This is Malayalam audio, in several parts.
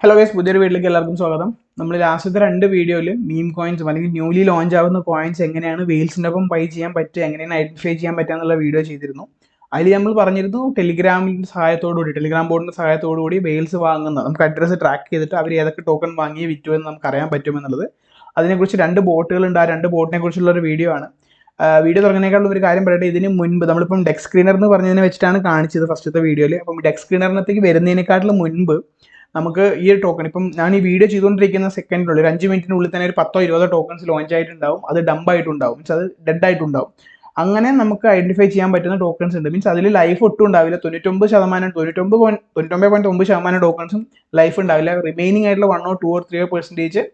ഹലോ ഗൈസ്, പുതിയൊരു വീട്ടിലേക്ക് എല്ലാവർക്കും സ്വാഗതം. നമ്മൾ ലാസ്റ്റത്തെ 2 വീഡിയോയിൽ മീം കോയിൻസും അല്ലെങ്കിൽ ന്യൂലി ലോഞ്ച് ആവുന്ന കോയിൻസ് എങ്ങനെയാണ് വെയിൽസിൻ്റെ ഒപ്പം ബൈ ചെയ്യാൻ പറ്റുക, എങ്ങനെയാണ് ഐഡന്റിഫൈ ചെയ്യാൻ പറ്റുക എന്നുള്ള വീഡിയോ ചെയ്തിരുന്നു. അതിൽ നമ്മൾ പറഞ്ഞിരുന്നു ടെലിഗ്രാമിൻ്റെ സഹായത്തോടുകൂടി, ടെലിഗ്രാം ബോർഡിൻ്റെ സഹായത്തോടുകൂടി വെയിൽസ് വാങ്ങുന്നത് നമുക്ക് അഡ്രസ്സ് ട്രാക്ക് ചെയ്തിട്ട് അവർ ഏതൊക്കെ ടോക്കൺ വാങ്ങി വിറ്റു എന്ന് നമുക്ക് അറിയാൻ പറ്റുമെന്നുള്ളത്. അതിനെക്കുറിച്ച് 2 ബോട്ടുകളുണ്ട്. ആ 2 ബോട്ടിനെ കുറിച്ചുള്ള ഒരു വീഡിയോ ആണ്. വീഡിയോ തുടങ്ങുന്നതിനേക്കാളും ഒരു കാര്യം പറയട്ടെ, ഇതിന് മുൻപ് നമ്മളിപ്പം ഡെക്ക് സ്ക്രീനർ എന്ന് പറഞ്ഞതിനെ വെച്ചിട്ടാണ് കാണിച്ചത് ഫസ്റ്റത്തെ വീഡിയോയിൽ. അപ്പം ഡെക്ക് സ്ക്രീനറിനകത്തേക്ക് വരുന്നതിനേക്കാളും മുൻപ് നമുക്ക് ഈ ഒരു ടോക്കൺ ഇപ്പം ഞാൻ ഈ വീഡിയോ ചെയ്തുകൊണ്ടിരിക്കുന്ന സെക്കൻഡിനുള്ളിൽ ഒരു 5 മിനിറ്റിനുള്ളിൽ തന്നെ ഒരു 10-20 ടോക്കൺസ് ലോഞ്ച് ആയിട്ടുണ്ടാവും. അത് ഡംപ് ആയിട്ടുണ്ടാവും, മീൻസ് അത് ഡെഡ് ആയിട്ടുണ്ടാവും. അങ്ങനെ നമുക്ക് ഐഡന്റിഫൈ ചെയ്യാൻ പറ്റുന്ന ടോക്കൺസ് ഉണ്ട്. മീൻസ് അതിൽ ലൈഫ് ഒട്ടും ഉണ്ടാവില്ല. 99.9% ടോക്കൺസും ലൈഫ് ഉണ്ടാവില്ല. റിമൈനിങ് ആയിട്ടുള്ള 1 or 2 or 3%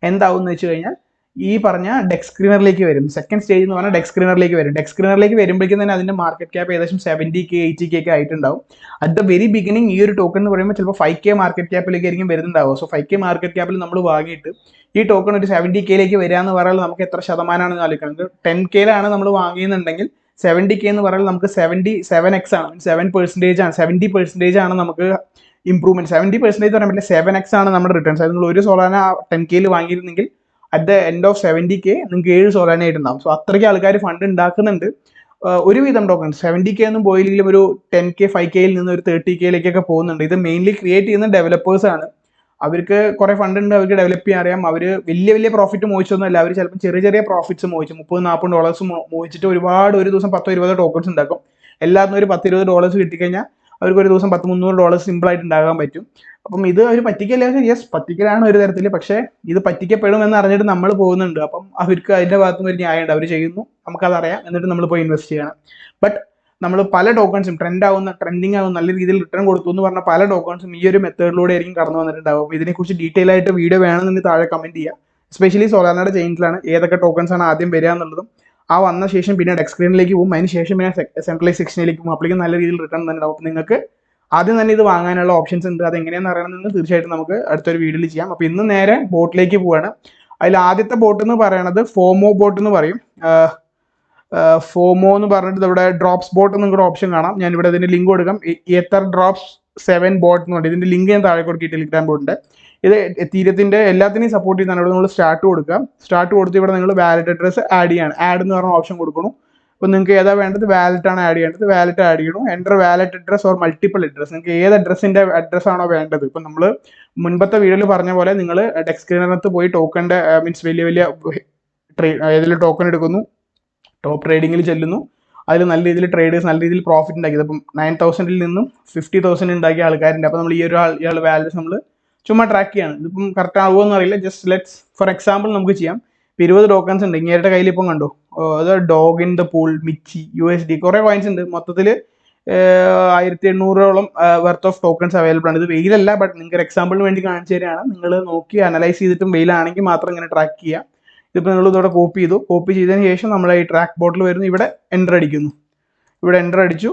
എന്താവും എന്ന് വെച്ച് കഴിഞ്ഞാൽ ഈ പറഞ്ഞ ഡെക്ക് സ്ക്രീനറിലേക്ക് വരും. സെക്കൻഡ് സ്റ്റേജ് എന്ന് പറഞ്ഞാൽ ഡെക്ക് സ്ക്രീനറിലേക്ക് വരും. ഡെക്ക് സ്ക്രീനറിലേക്ക് വരുമ്പോഴേക്കും തന്നെ അതിന്റെ മാർക്കറ്റ് ക്യാപ്പ് ഏകദേശം 70K 80K ഒക്കെ ആയിട്ടുണ്ടാവും. അറ്റ് ദ വെരി ബിഗിനിങ് ഈ ഒരു ടോക്കൺ എന്ന് പറയുമ്പോൾ ചിലപ്പോൾ 5K മാർക്കറ്റ് ക്യാപ്പിലേക്ക് ആയിരിക്കും വരുന്നുണ്ടാവുക. സോ 5K മാർക്കറ്റ് ക്യാപ്പിൽ നമ്മൾ വാങ്ങിയിട്ട് ഈ ടോക്കൺ ഒരു 70Kയിലേക്ക് വരിക എന്ന് പറയുന്നത് നമുക്ക് എത്ര ശതമാനമാണെന്ന് ആലോചിക്കുന്നത്. 10Kയിലാണ് നമ്മൾ വാങ്ങിയെന്നുണ്ടെങ്കിൽ 70K എന്ന് പറയുന്നത് നമുക്ക് 77x ആണ്, 7% ആണ്, 70% ആണ് നമുക്ക് ഇംപ്രൂവ്മെന്റ്. 70% പറയാൻ പറ്റില്ല, 7x ആണ് നമ്മുടെ റിട്ടേൺസ്. അത് നിങ്ങൾ ഒരു സോളാന 10Kയിൽ വാങ്ങിയിരുന്നെങ്കിൽ at the end of 70K നിങ്ങൾക്ക് 7 സോളാന ആയിട്ടുണ്ടാവും. സോ അത്രയ്ക്ക് ആൾക്കാർ ഫണ്ട് ഉണ്ടാക്കുന്നുണ്ട്. ഒരുവിധം ടോക്കൺ 70K ഒന്നും പോയില്ലെങ്കിലും ഒരു 10K 5Kയിൽ നിന്ന് ഒരു 30Kയിലേക്കൊക്കെ പോകുന്നുണ്ട്. ഇത് മെയിൻലി ക്രിയേറ്റ് ചെയ്യുന്ന ഡെവലപ്പേഴ്സ് ആണ്. അവർക്ക് കുറെ ഫണ്ട് ഉണ്ട്, അവർക്ക് ഡെവലപ്പ് ചെയ്യാൻ അറിയാം. അവർ വലിയ വലിയ പ്രോഫിറ്റ് മോഹിച്ചൊന്നുമല്ല, അവർ ചിലപ്പോൾ ചെറിയ ചെറിയ പ്രോഫിറ്റ്സ് മോഹിച്ചു $30-40 മോഹിച്ചിട്ട് ഒരുപാട് ഒരു ദിവസം 10-20 ടോക്കൺസ് ഉണ്ടാക്കും. എല്ലാത്തിനും ഒരു $10-20 കിട്ടിക്കഴിഞ്ഞാൽ അവർക്ക് ഒരു ദിവസം $100-300 സിമ്പിൾ ആയിട്ട് ഉണ്ടാകാൻ പറ്റും. അപ്പം ഇത് ഒരു പറ്റിക്കല്ല, യെസ് പറ്റിക്കലാണ് ഒരു തരത്തിൽ. പക്ഷേ ഇത് പറ്റിക്കപ്പെടും എന്ന് അറിഞ്ഞിട്ട് നമ്മൾ പോകുന്നുണ്ട്. അപ്പം അവർക്ക് അതിന്റെ ഭാഗത്തും ഒരു ന്യായമുണ്ട്. അവർ ചെയ്യുന്നു, നമുക്കതറിയാം, എന്നിട്ട് നമ്മൾ പോയി ഇൻവെസ്റ്റ് ചെയ്യണം. ബട്ട് നമ്മൾ പല ടോക്കൺസും ട്രെൻഡിങ് ആവുന്ന നല്ല രീതിയിൽ റിട്ടേൺ കൊടുത്തു എന്ന് പറഞ്ഞ പല ടോക്കൺസും ഈ ഒരു മെത്തേഡിലൂടെ ആയിരിക്കും കടന്നു വന്നിട്ടുണ്ടാവും. ഇതിനെക്കുറിച്ച് ഡീറ്റെയിൽ ആയിട്ട് വീഡിയോ വേണമെന്ന് താഴെ കമന്റ് ചെയ്യുക. എസ്പെഷ്യലി സോളാനയുടെ ചെയിൻസിലാണ് ഏതൊക്കെ ടോക്കൺസ് ആണ് ആദ്യം വരിക എന്നുള്ളതും ആ വന്ന ശേഷം പിന്നെ ഡെക്ക് സ്ക്രീനിലേക്ക് പോകും, അതിന് ശേഷം പിന്നെ സെൻട്രലൈസ് സെക്ഷനിലേക്ക് പോകും. അപ്പോഴേക്കും നല്ല രീതിയിൽ റിട്ടേൺ തന്നെ ഉണ്ടാവും. നിങ്ങൾക്ക് ആദ്യം തന്നെ ഇത് വാങ്ങാനുള്ള ഓപ്ഷൻസ് ഉണ്ട്. അത് എങ്ങനെയാണെന്ന് അറിയണമെന്ന് തീർച്ചയായിട്ടും നമുക്ക് അടുത്തൊരു വീഡിയോയിൽ ചെയ്യാം. അപ്പോൾ ഇന്ന് നേരെ ബോട്ടിലേക്ക് പോവാണ്. അതിൽ ആദ്യത്തെ ബോട്ട് എന്ന് പറയുന്നത് ഫോമോ ബോട്ട് എന്ന് പറയും. ഫോമോ എന്ന് പറഞ്ഞിട്ട് ഇവിടെ ഡ്രോപ്സ് ബോട്ട് നിങ്ങളുടെ ഓപ്ഷൻ കാണാം. ഞാൻ ഇവിടെ ഇതിന്റെ ലിങ്ക് കൊടുക്കാം. എത്തർ ഡ്രോപ്സ് 7 ബോട്ട് എന്ന് പറഞ്ഞിട്ട് ഇതിന്റെ ലിങ്ക് ഞാൻ താഴെ കൊടുക്കി ടെലിഗ്രാം ബോട്ടിന്റെ. ഇത് എത്തീരിയത്തിന്റെ എല്ലാത്തിനെയും സപ്പോർട്ട് ചെയ്യുന്നതാണ്. ഇവിടെ നിങ്ങൾ സ്റ്റാർട്ട് കൊടുക്കുക. സ്റ്റാർട്ട് കൊടുത്ത് ഇവിടെ നിങ്ങൾ വാലറ്റ് അഡ്രസ് ആഡ് ചെയ്യാണ്. ആഡ് എന്ന് പറഞ്ഞ ഓപ്ഷൻ കൊടുക്കണം. അപ്പോൾ നിങ്ങൾക്ക് ഏതാ വേണ്ടത്, വാലറ്റ് ആണ് ആഡ് ചെയ്യേണ്ടത്, വാലറ്റ് ആഡ് ചെയ്യണം. Enter wallet address or multiple address, നിങ്ങൾക്ക് ഏത് അഡ്രസ്സിന്റെ അഡ്രസ് ആണോ വേണ്ടത്. ഇപ്പം നമ്മൾ മുൻപത്തെ വീഡിയോയിൽ പറഞ്ഞ പോലെ നിങ്ങൾ ഡെക്ക് സ്ക്രീനകത്ത് പോയി ടോക്കണിന്റെ മീൻസ് വലിയ വലിയ ഏതെങ്കിലും ടോക്കൺ എടുക്കുന്നു, ടോപ്പ് ട്രേഡിങ്ങിൽ ചെല്ലുന്നു, അതിൽ നല്ല രീതിയിൽ ട്രേഡേഴ്സ് നല്ല രീതിയിൽ പ്രോഫിറ്റ് ഉണ്ടാക്കിയത്. ഇപ്പം 9,000 നിന്നും 50,000 ഉണ്ടാക്കിയ ആൾക്കാരുണ്ട്. അപ്പോൾ നമ്മൾ ഈ ഇയാൾ വാലറ്റ് നമ്മൾ ചുമ്മാ ട്രാക്ക് ചെയ്യാണ്. ഇതിപ്പം കറക്റ്റ് ആവുമോ അറിയില്ല. ജസ്റ്റ് ലെറ്റ്സ് ഫോർ എക്സാമ്പിൾ നമുക്ക് ചെയ്യാം. 20 ടോക്കൺസ് ഉണ്ട്. ഇങ്ങേരുടെ കയ്യിൽ ഇപ്പം കണ്ടോ, അത് dog in the pool, Michi, USD കുറേ കോയിൻസ് ഉണ്ട്. മൊത്തത്തിൽ 1800ഓളം വർത്ത് ഓഫ് ടോക്കൺസ് അവൈലബിൾ ആണ്. ഇത് വെയിലല്ല, ബട്ട് നിങ്ങൾക്ക് എക്സാമ്പിളിന് വേണ്ടി കാണിച്ചു തരികയാണ്. നിങ്ങൾ നോക്കി അനലൈസ് ചെയ്തിട്ടും വെയിലാണെങ്കിൽ മാത്രം ഇങ്ങനെ ട്രാക്ക് ചെയ്യുക. ഇതിപ്പോൾ നിങ്ങൾ ഇതോടെ കോപ്പി ചെയ്തു. കോപ്പി ചെയ്തതിന് ശേഷം നമ്മൾ ഈ ട്രാക്ക് ബോട്ടിൽ വരുന്നു. ഇവിടെ എൻ്റർ അടിക്കുന്നു. ഇവിടെ എൻ്റർ അടിച്ചു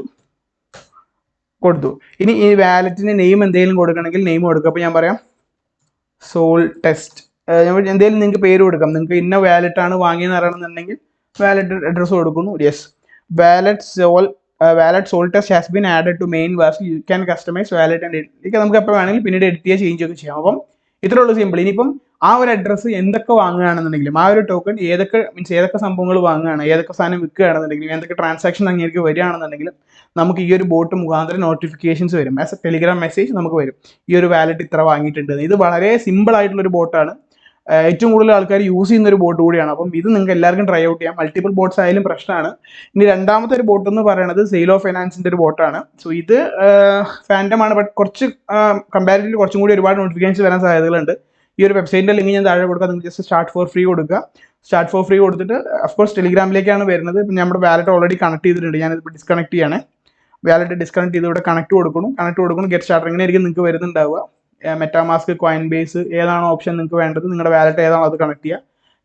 കൊടുത്തു. ഇനി ഈ വാലറ്റിന് നെയിം എന്തെങ്കിലും കൊടുക്കണമെങ്കിൽ നെയിം കൊടുക്കുക. അപ്പോൾ ഞാൻ പറയാം സോൾ ടെസ്റ്റ്. എന്തെങ്കിലും നിങ്ങൾക്ക് പേര് കൊടുക്കാം. നിങ്ങൾക്ക് ഇന്ന വാലറ്റ് ആണ് വാങ്ങിയെന്ന് അറിയണമെന്നുണ്ടെങ്കിൽ വാലറ്റ് അഡ്രസ്സ് കൊടുക്കുന്നു. Yes, wallet sol test has been added to main was. You can customise wallet and edit. നമുക്ക് എപ്പോൾ വേണമെങ്കിൽ പിന്നീട് എഡിറ്റ് ചെയ്യുക, ചേഞ്ച് ഒക്കെ ചെയ്യാം. അപ്പം ഇത്രേ ഉള്ളൂ, സിമ്പിൾ. ഇനിയിപ്പം ആ ഒരു അഡ്രസ്സ് എന്തൊക്കെ വാങ്ങുകയാണെന്നുണ്ടെങ്കിലും, ആ ഒരു ടോക്കൺ ഏതൊക്കെ സംഭവങ്ങൾ വാങ്ങുകയാണ്, ഏതൊക്കെ സാധനം വിൽക്കുകയാണെന്നുണ്ടെങ്കിലും, എന്തൊക്കെ ട്രാൻസാക്ഷൻ അങ്ങേക്ക് വരികയാണെന്നുണ്ടെങ്കിലും നമുക്ക് ഈ ഒരു ബോട്ട് മുഖാന്തരം നോട്ടിഫിക്കേഷൻസ് വരും. ആസ് എ ടെലിഗ്രാം മെസ്സേജ് നമുക്ക് വരും, ഈ ഒരു വാലറ്റ് ഇത്ര വാങ്ങിയിട്ടുണ്ട്. ഇത് വളരെ സിമ്പിൾ ആയിട്ടുള്ളൊരു ബോട്ടാണ്. ഏറ്റവും കൂടുതൽ ആൾക്കാർ യൂസ് ചെയ്യുന്ന ഒരു ബോട്ട് കൂടിയാണ്. അപ്പം ഇത് നിങ്ങൾക്ക് എല്ലാവർക്കും ട്രൈ ഔട്ട് ചെയ്യാം. മൾട്ടിപ്പിൾ ബോട്ട്സ് ആയാലും പ്രശ്നമാണ്. ഇനി രണ്ടാമത്തെ ഒരു ബോട്ട് എന്ന് പറയുന്നത് സെയിലോ ഫൈനാൻസിന്റെ ഒരു ബോട്ടാണ്. സോ ഇത് ഫാൻറ്റം ആണ്, ബട്ട് കുറച്ച് കമ്പാരിറ്റീവ്ലി കുറച്ചും കൂടി ഒരുപാട് നോട്ടിഫിക്കേഷൻസ് വരാൻ സാധ്യതകളുണ്ട്. ഈ ഒരു വെബ്സൈറ്റിന്റെ ലിങ്ക് ഞാൻ താഴെ കൊടുക്കുക. നിങ്ങൾക്ക് ജസ്റ്റ് സ്റ്റാർട്ട് ഫോർ ഫ്രീ കൊടുക്കുക. സ്റ്റാർട്ട് ഫോർ ഫ്രീ കൊടുത്തിട്ട് അഫ്കോഴ്സ് ടെലിഗ്രാമിലേക്കാണ് വരുന്നത്. ഇപ്പം നമ്മുടെ വാലറ്റ് ഓൾറെഡി കണക്ട് ചെയ്തിട്ടുണ്ട്. ഞാനിപ്പോൾ ഡിസ്കണക്ട് ചെയ്യാണ്. വാലറ്റ് ഡിസ്കണക്ട് ചെയ്ത് ഇവിടെ കണക്ട് കൊടുക്കണം. ഗെറ്റ് സ്റ്റാർട്ടർ ഇങ്ങനെ ആയിരിക്കും നിങ്ങൾക്ക് വരുന്നുണ്ടാവുക. മെറ്റാമാസ്ക്, കോയിൻ ബേസ്, ഏതാണോ ഓപ്ഷൻ നിങ്ങൾക്ക് വേണ്ടത്, നിങ്ങളുടെ വാലറ്റ് ഏതാണോ അത് കണക്ട് ചെയ്യുക.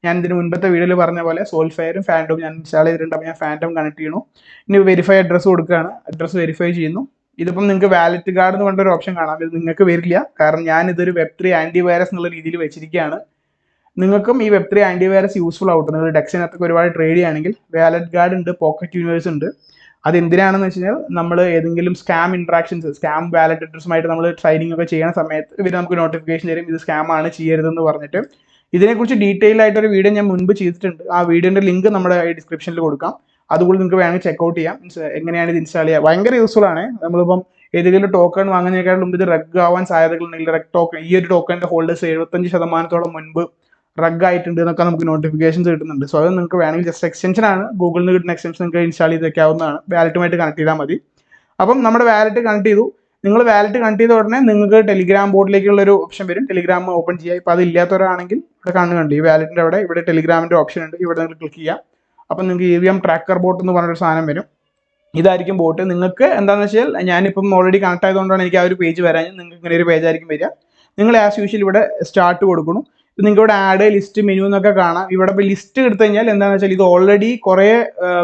ഞാൻ ഇതിന് മുൻപത്തെ വീഡിയോയിൽ പറഞ്ഞ പോലെ സോൾഫയറും ഫാൻറ്റവും ഞാൻ ഇൻസ്റ്റാൾ ചെയ്തിട്ടുണ്ട്. അപ്പോൾ ഞാൻ ഫാൻറ്റം കണക്ട് ചെയ്യണു. ഇനി വെരിഫൈ അഡ്രസ്സ് കൊടുക്കുകയാണ്. അഡ്രസ്സ് വെരിഫൈ ചെയ്യുന്നു. ഇതിപ്പം നിങ്ങൾക്ക് വാലറ്റ് കാർഡ് എന്ന് പറഞ്ഞൊരു ഓപ്ഷൻ കാണാം. ഇത് നിങ്ങൾക്ക് വരില്ല, കാരണം ഞാൻ ഇതൊരു Web3 ആൻറ്റിവൈറസ് എന്നുള്ള രീതിയിൽ വെച്ചിരിക്കുകയാണ്. നിങ്ങൾക്കും ഈ Web3 ആൻറ്റിവൈറസ് യൂസ്ഫുൾ ആവട്ടെ. നിങ്ങൾ ഡെക്സിനകത്തൊക്കെ ഒരുപാട് ട്രേഡ് ചെയ്യുകയാണെങ്കിൽ വാലറ്റ് ഗാർഡ് ഉണ്ട്, പോക്കറ്റ് യൂണിവേഴ്സ് ഉണ്ട്. അതെന്തിനാണെന്ന് വെച്ച് കഴിഞ്ഞാൽ നമ്മൾ ഏതെങ്കിലും സ്കാം ഇൻട്രാക്ഷൻസ്, സ്കാം വാലറ്റ് അഡ്രസ്സുമായിട്ട് നമ്മൾ ട്രൈനിങ് ഒക്കെ ചെയ്യുന്ന സമയത്ത് ഇവർ നമുക്ക് നോട്ടിഫിക്കേഷൻ തരും ഇത് സ്കാം ആണ്, ചെയ്യരുതെന്ന് പറഞ്ഞിട്ട്. ഇതിനെക്കുറിച്ച് ഡീറ്റെയിൽ ആയിട്ടൊരു വീഡിയോ ഞാൻ മുൻപ് ചെയ്തിട്ടുണ്ട്. ആ വീഡിയോൻ്റെ ലിങ്ക് നമ്മുടെ ഡിസ്ക്രിപ്ഷനിൽ കൊടുക്കാം. അതുകൂടി നിങ്ങൾക്ക് വേണമെങ്കിൽ ചെക്കൗട്ട് ചെയ്യാം. മീൻസ് എങ്ങനെയാണ് ഇത് ഇൻസ്റ്റാൾ ചെയ്യുക. ഭയങ്കര യൂസ്ഫുൾ ആണ്. നമ്മളിപ്പം ഏതെങ്കിലും ടോക്കൺ വാങ്ങുന്നതിനേക്കാൾ മുമ്പ് ഇത് റഗ് ആവാൻ സാധ്യതകളുണ്ടെങ്കിൽ റഗ് ടോക്കൺ, ഈ ഒരു ടോക്കണിൻ്റെ ഹോൾഡേഴ്സ് 75% മുൻപ് റഗ് ആയിട്ടുണ്ട് എന്നൊക്കെ നമുക്ക് നോട്ടിഫിക്കേഷൻസ് കിട്ടുന്നുണ്ട്. സോ അത് നിങ്ങൾക്ക് വേണമെങ്കിൽ ജസ്റ്റ് എക്സ്റ്റൻഷൻ ആണ്, ഗൂഗിളിൽ നിന്ന് കിട്ടുന്ന എക്സ്റ്റൻഷൻ നിങ്ങൾക്ക് ഇൻസ്റ്റാൾ ചെയ്ത് വെക്കാവുന്നതാണ്. വാലറ്റുമായിട്ട് കണക്ട് ചെയ്താൽ മതി. അപ്പം നമ്മുടെ വാലറ്റ് കണക്ട് ചെയ്തു. നിങ്ങൾ വാലറ്റ് കണക്ട് ചെയ്ത ഉടനെ നിങ്ങൾക്ക് ടെലിഗ്രാം ബോർഡിലേക്കുള്ള ഒരു ഓപ്ഷൻ വരും. ടെലിഗ്രാം ഓപ്പൺ ചെയ്യുക. ഇപ്പോൾ അത് ഇല്ലാത്തവരാണെങ്കിൽ ഇവിടെ കാണുന്നുണ്ട്, ഈ വാലറ്റിൻ്റെ അവിടെ ഇവിടെ ടെലിഗ്രാമിൻ്റെ ഓപ്ഷൻ ഉണ്ട്. ഇവിടെ നിങ്ങൾ ക്ലിക്ക് ചെയ്യാം. അപ്പം നിങ്ങൾക്ക് EVM ട്രാക്കർ ബോട്ട് എന്ന് പറഞ്ഞൊരു സാധനം വരും. ഇതായിരിക്കും ബോട്ട്. നിങ്ങൾക്ക് എന്താണെന്ന് വെച്ചാൽ ഞാനിപ്പം ഓൾറെഡി കണക്ട് ആയതുകൊണ്ടാണ് എനിക്ക് ആ ഒരു പേജ് വരാൻ. നിങ്ങൾക്ക് ഇങ്ങനെ ഒരു പേജ് ആയിരിക്കും വരിക. നിങ്ങൾ ആസ് യൂഷ്വൽ ഇവിടെ സ്റ്റാർട്ട് കൊടുക്കണം. നിങ്ങൾക്ക് ഇവിടെ ആഡ്, ലിസ്റ്റ്, മെനു എന്നൊക്കെ കാണാം. ഇവിടെ ഇപ്പോൾ ലിസ്റ്റ് എടുത്തു കഴിഞ്ഞാൽ എന്താണെന്ന് വെച്ചാൽ ഇത് ഓൾറെഡി കുറേ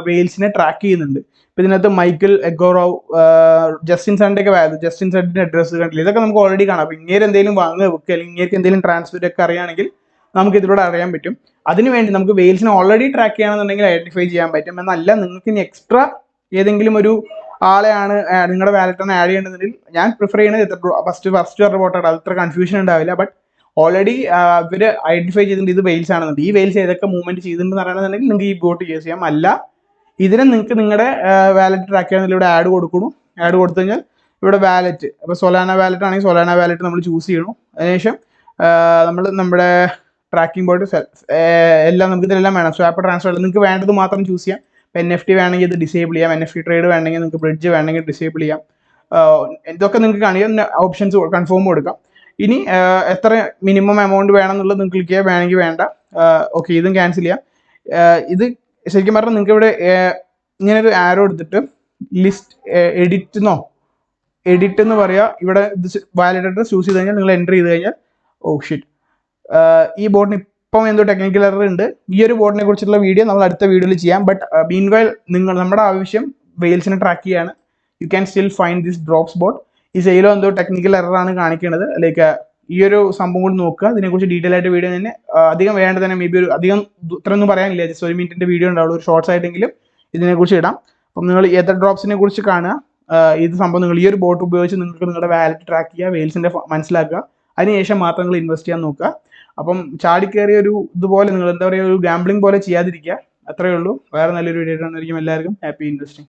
വെയിൽസിനെ ട്രാക്ക് ചെയ്യുന്നുണ്ട്. ഇപ്പോൾ ഇതിനകത്ത് മൈക്കിൾ എഗോറോ, ജസ്റ്റിൻ സൺഡേ ഒക്കെ വാല്യൂ, ജസ്റ്റിൻ സൺഡിൻ്റെ അഡ്രസ്സ് കണ്ടില്ല, ഇതൊക്കെ നമുക്ക് ഓൾറെഡി കാണാം. അപ്പോൾ ഇങ്ങനെ എന്തെങ്കിലും വാങ്ങുക വെക്കുക അല്ലെങ്കിൽ ഇങ്ങനെ എന്തെങ്കിലും ട്രാൻസ്ഫർ ഒക്കെ അറിയുകയാണെങ്കിൽ നമുക്ക് ഇതിലൂടെ അറിയാൻ പറ്റും. അതിനുവേണ്ടി നമുക്ക് വെയിൽസിനെ ഓൾറെഡി ട്രാക്ക് ചെയ്യണമെന്നുണ്ടെങ്കിൽ ഐഡൻറ്റിഫൈ ചെയ്യാൻ പറ്റും. എന്നല്ല നിങ്ങൾക്ക് ഇനി എക്സ്ട്രാ ഏതെങ്കിലും ഒരു ആളെയാണ് നിങ്ങളുടെ വാലറ്റിന് ആഡ് ചെയ്യേണ്ടതെങ്കിൽ ഞാൻ പ്രിഫർ ചെയ്യുന്നത് ഫസ്റ്റ് പറഞ്ഞ ബോട്ടാണ്. അത് ഇത്ര കൺഫ്യൂഷൻ ഉണ്ടാവില്ല. ബട്ട് ഓൾറെഡി ഇവർ ഐഡന്റിഫൈ ചെയ്തിട്ടുണ്ട് ഇത് വെയിൽസ് ആണെന്നുണ്ട്. ഈ വെയിൽസ് ഏതൊക്കെ മൂവ്മെന്റ് ചെയ്തിട്ടുണ്ടെന്ന് അറിയണമെന്നുണ്ടെങ്കിൽ നിങ്ങൾക്ക് ഈ ബോട്ട് യൂസ് ചെയ്യാം. അല്ല ഇതിനെ നിങ്ങൾക്ക് നിങ്ങളുടെ വാലറ്റ് ട്രാക്ക് ചെയ്യാൻ ഇവിടെ ആഡ് കൊടുക്കണം. ആഡ് കൊടുത്തു കഴിഞ്ഞാൽ ഇവിടെ വാലറ്റ്, ഇപ്പോൾ സൊലാന വാലറ്റ് ആണെങ്കിൽ സൊലാന വാലറ്റ് നമ്മൾ ചൂസ് ചെയ്യണം. അതിനുശേഷം നമ്മൾ നമ്മുടെ ട്രാക്കിംഗ് ബോട്ട് എല്ലാം നമുക്ക് ഇതിലെല്ലാം വേണം. സ്വാപ്പ് ട്രാൻസ്ഫർ നിങ്ങൾക്ക് വേണ്ടത് മാത്രം ചൂസ് ചെയ്യാം. ഇപ്പോൾ NFT വേണമെങ്കിൽ ഇത് ഡിസേബിൾ ചെയ്യാം. NFT ട്രേഡ് വേണമെങ്കിൽ നിങ്ങൾക്ക് ബ്രിഡ്ജ് വേണമെങ്കിൽ ഡിസേബിൾ ചെയ്യാം. ഇതൊക്കെ നിങ്ങൾക്ക് കാണിക്കാം. ഓപ്ഷൻസ് കൺഫേം കൊടുക്കാം. ഇനി എത്ര മിനിമം എമൗണ്ട് വേണം എന്നുള്ളത് നിങ്ങൾക്ക് ക്ലിക്ക് ചെയ്യാം. വേണമെങ്കിൽ വേണ്ട. ഓക്കെ, ഇതും ക്യാൻസൽ ചെയ്യാം. ഇത് ശരിക്കും പറഞ്ഞാൽ നിങ്ങൾക്ക് ഇവിടെ ഇങ്ങനൊരു ആരോ എടുത്തിട്ട് ലിസ്റ്റ് എഡിറ്റ് എന്ന് പറയുക. ഇവിടെ ഇത് വാലിഡ് അഡ്രസ് ചൂസ് ചെയ്ത് കഴിഞ്ഞാൽ നിങ്ങൾ എൻ്റർ ചെയ്ത് കഴിഞ്ഞാൽ ഷിറ്റ്, ഈ ബോട്ടിന് ഇപ്പം എന്തോ ടെക്നിക്കൽ എറർ ഉണ്ട്. ഈ ഒരു ബോട്ടിനെ കുറിച്ചുള്ള വീഡിയോ നമ്മൾ അടുത്ത വീഡിയോയിൽ ചെയ്യാം. ബട്ട് മീൻവൈൽ നമ്മുടെ ആവശ്യം വെയിൽസിനെ ട്രാക്ക് ചെയ്യാണ്. You can still find this drops boat. ഈ സെയിലോ എന്തോ ടെക്നിക്കൽ എററാണ് കാണിക്കുന്നത്. ലൈക്ക് ഈ ഒരു സംഭവം കൂടി നോക്കുക. ഇതിനെക്കുറിച്ച് ഡീറ്റെയിൽ ആയിട്ട് വീഡിയോ തന്നെ അധികം വേണ്ട തന്നെ മേ ബി ഒരു അധികം ഇത്രയൊന്നും പറയാനില്ല. ജസ്റ്റ് 1 മിനിറ്റിൻ്റെ വീഡിയോ ഉണ്ടാവുള്ളൂ. ഒരു ഷോർട്സ് ആയിട്ടെങ്കിലും ഇതിനെക്കുറിച്ച് ഇടാം. അപ്പം നിങ്ങൾ എത്ര ഡ്രോപ്സിനെ കുറിച്ച് കാണുക. ഇത് സംഭവം നിങ്ങൾ ഈ ഒരു ബോട്ട് ഉപയോഗിച്ച് നിങ്ങൾക്ക് നിങ്ങളുടെ വാലറ്റ് ട്രാക്ക് ചെയ്യുക, വെയിൽസിൻ്റെ മനസ്സിലാക്കുക. അതിനുശേഷം മാത്രം നിങ്ങൾ ഇൻവെസ്റ്റ് ചെയ്യാൻ നോക്കുക. അപ്പം ചാടിക്കേറിയ ഒരു ഇതുപോലെ നിങ്ങൾ എന്താ പറയുക, ഒരു ഗാംബ്ലിംഗ് പോലെ ചെയ്യാതിരിക്കുക. അത്രയേ ഉള്ളൂ. വേറെ നല്ലൊരു വീഡിയോ ആയിരിക്കും. എല്ലാവർക്കും ഹാപ്പി ഇൻവെസ്റ്റിംഗ്.